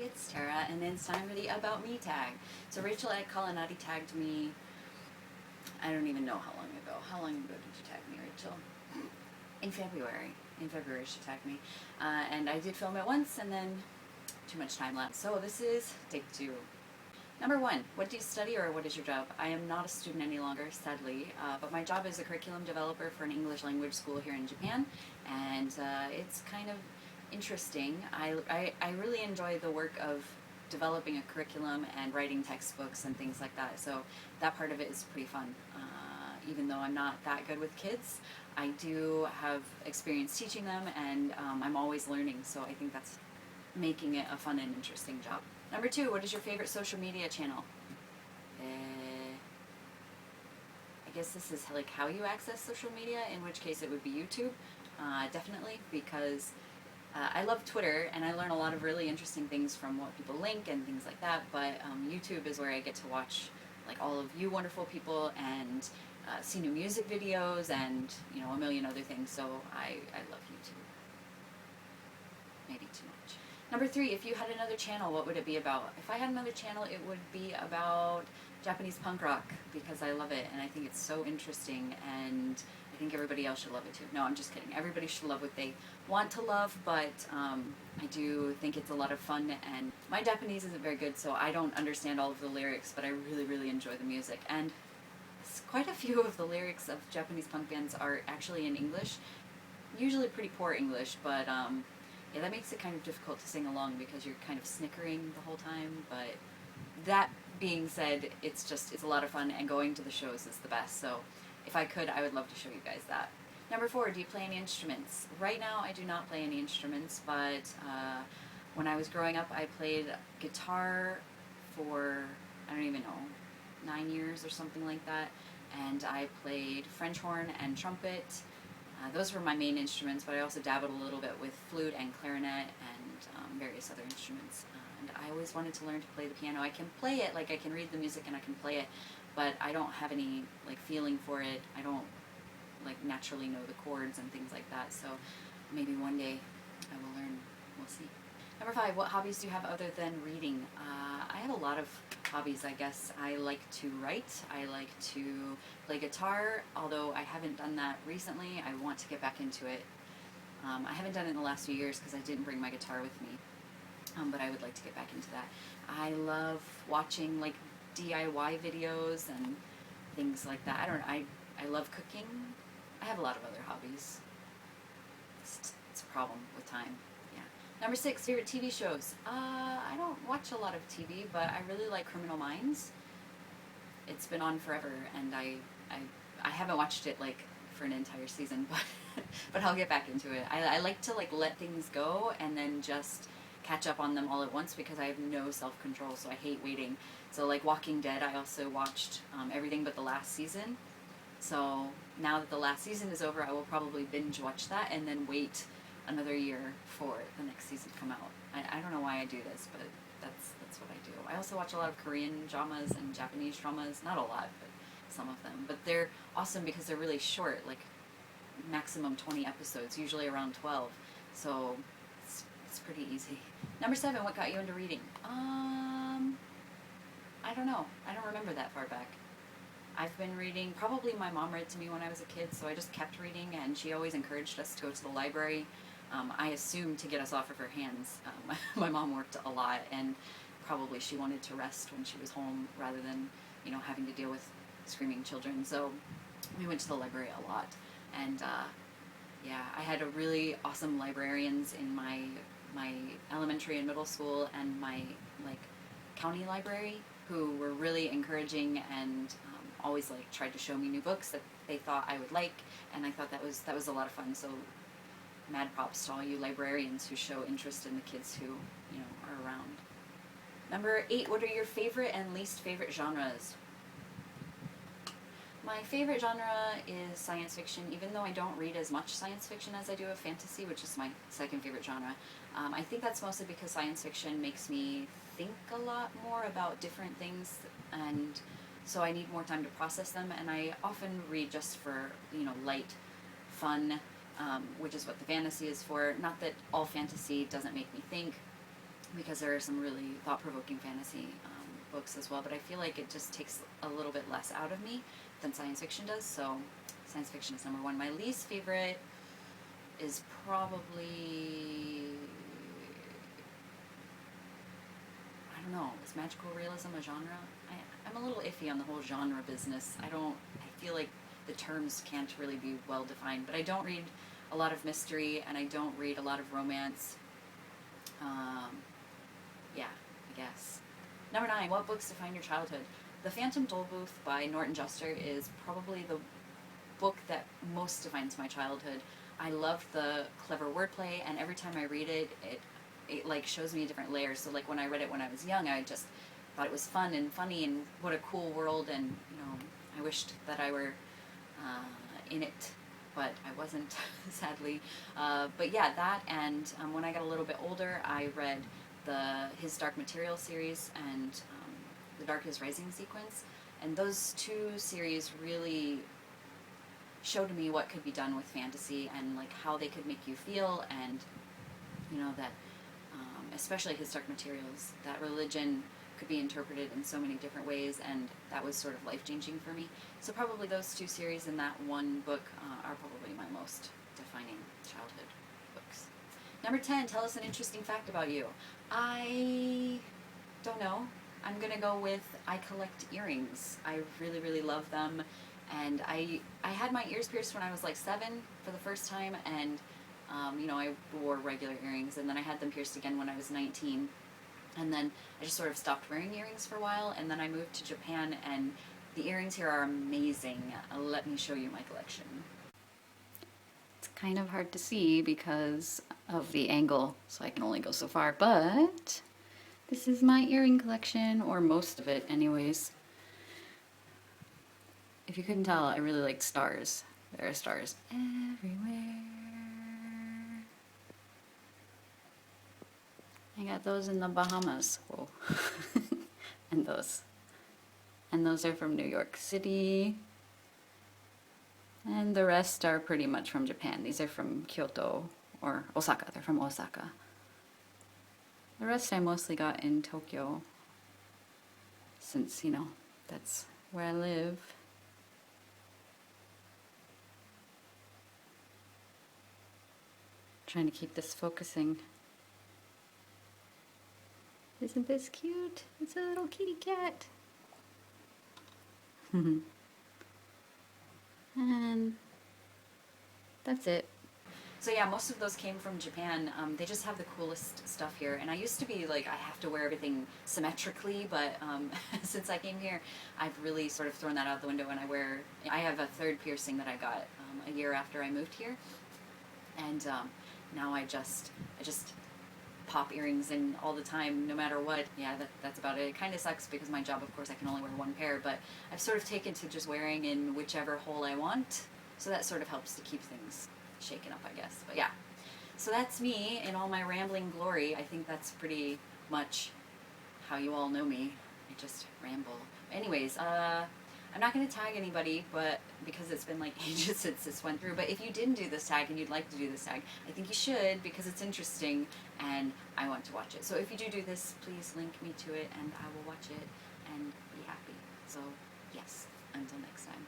it's Tara, and it's time for the About Me tag. So Rachel at Kalanadi tagged me, I don't even know how long ago. How long ago did you tag me, Rachel? In February. In February she tagged me. And I did film it once, and then too much time left. So this is take 2. Number 1, what do you study or what is your job? I am not a student any longer, sadly, but my job is a curriculum developer for an English language school here in Japan, and it's kind of interesting. I really enjoy the work of developing a curriculum and writing textbooks and things like that, so that part of it is pretty fun. Even though I'm not that good with kids, I do have experience teaching them, and I'm always learning, so I think that's making it a fun and interesting job. Number 2, what is your favorite social media channel? I guess this is like how you access social media, in which case it would be YouTube, definitely, because I love Twitter and I learn a lot of really interesting things from what people link and things like that, but YouTube is where I get to watch like all of you wonderful people and see new music videos and a million other things, so I love YouTube. Maybe too much. Number 3, if you had another channel, what would it be about? If I had another channel, it would be about Japanese punk rock, because I love it and I think it's so interesting, and I think everybody else should love it too. No, I'm just kidding. Everybody should love what they want to love, but I do think it's a lot of fun, and my Japanese isn't very good, so I don't understand all of the lyrics, but I really, really enjoy the music. And quite a few of the lyrics of Japanese punk bands are actually in English, usually pretty poor English, but yeah, that makes it kind of difficult to sing along because you're kind of snickering the whole time, but that being said, it's a lot of fun, and going to the shows is the best, so if I could, I would love to show you guys that. Number 4, do you play any instruments? Right now, I do not play any instruments, but when I was growing up, I played guitar for, I don't even know, 9 years or something like that, and I played French horn and trumpet. Those were my main instruments, but I also dabbled a little bit with flute and clarinet and various other instruments. And I always wanted to learn to play the piano. I can play it, like I can read the music and I can play it, but I don't have any like feeling for it. I don't like naturally know the chords and things like that, so maybe one day I will learn. We'll see. Number 5, what hobbies do you have other than reading? I have a lot of hobbies, I guess. I like to write. I like to play guitar, although I haven't done that recently. I want to get back into it. I haven't done it in the last few years because I didn't bring my guitar with me, but I would like to get back into that. I love watching like DIY videos and things like that. I love cooking. I have a lot of other hobbies. It's a problem with time. Number 6, favorite TV shows. I don't watch a lot of TV, but I really like Criminal Minds. It's been on forever, and I haven't watched it like for an entire season, but I'll get back into it. I like to like let things go and then just catch up on them all at once because I have no self-control, so I hate waiting. So like Walking Dead, I also watched everything but the last season. So now that the last season is over, I will probably binge watch that and then wait another year for the next season to come out. I don't know why I do this, but that's what I do. I also watch a lot of Korean dramas and Japanese dramas. Not a lot, but some of them. But they're awesome because they're really short, like maximum 20 episodes, usually around 12. So it's pretty easy. Number 7, what got you into reading? I don't know. I don't remember that far back. I've been reading, probably my mom read to me when I was a kid, so I just kept reading, and she always encouraged us to go to the library. I assume to get us off of her hands. My mom worked a lot, and probably she wanted to rest when she was home rather than, having to deal with screaming children. So we went to the library a lot, and yeah, I had a really awesome librarians in my elementary and middle school and my county library who were really encouraging and always tried to show me new books that they thought I would like, and I thought that was a lot of fun. So mad props to all you librarians who show interest in the kids who are around. Number 8, what are your favorite and least favorite genres? My favorite genre is science fiction, even though I don't read as much science fiction as I do of fantasy, which is my second favorite genre. I think that's mostly because science fiction makes me think a lot more about different things, and so I need more time to process them, and I often read just for, light, fun, which is what the fantasy is for. Not that all fantasy doesn't make me think, because there are some really thought-provoking fantasy books as well, but I feel like it just takes a little bit less out of me than science fiction does, so science fiction is number one. My least favorite is probably, I don't know, is magical realism a genre? I'm a little iffy on the whole genre business. I feel like the terms can't really be well defined, but I don't read a lot of mystery, and I don't read a lot of romance. Yeah, I guess. Number 9, what books define your childhood? The Phantom Tollbooth by Norton Juster is probably the book that most defines my childhood. I love the clever wordplay, and every time I read it, it like shows me different layers. So like when I read it when I was young, I just thought it was fun and funny, and what a cool world, and you know, I wished that I were in it, but I wasn't, sadly. But yeah, that, and when I got a little bit older, I read his Dark Material series and the Dark is Rising sequence, and those two series really showed me what could be done with fantasy, and like how they could make you feel, and you know that especially his Dark Materials, that religion could be interpreted in so many different ways, and that was sort of life-changing for me. So probably those two series and that one book are probably my most defining childhood books. Number 10, tell us an interesting fact about you. I don't know. I'm gonna go with I collect earrings. I really, really love them, and I had my ears pierced when I was like 7 for the first time, and you know, I wore regular earrings, and then I had them pierced again when I was 19. And then I just sort of stopped wearing earrings for a while, and then I moved to Japan, and the earrings here are amazing. Let me show you my collection. It's kind of hard to see because of the angle, so I can only go so far, but this is my earring collection, or most of it anyways. If you couldn't tell, I really like stars. There are stars everywhere. I got those in the Bahamas. Whoa. And those. And those are from New York City. And the rest are pretty much from Japan. These are from Kyoto or Osaka. They're from Osaka. The rest I mostly got in Tokyo, since, you know, that's where I live. Trying to keep this focusing. Isn't this cute? It's a little kitty cat. And that's it. So yeah, most of those came from Japan. They just have the coolest stuff here. And I used to be like, I have to wear everything symmetrically, but since I came here, I've really sort of thrown that out the window, and I have a third piercing that I got a year after I moved here. And now I just pop earrings in all the time, no matter what. Yeah, that's about it. It kind of sucks because my job, of course, I can only wear one pair, but I've sort of taken to just wearing in whichever hole I want, so that sort of helps to keep things shaken up, I guess. But yeah, so that's me in all my rambling glory. I think that's pretty much how you all know me. I just ramble. Anyways, I'm not going to tag anybody, but because it's been like ages since this went through, but if you didn't do this tag and you'd like to do this tag, I think you should, because it's interesting and I want to watch it. So if you do this, please link me to it and I will watch it and be happy. So yes, until next time.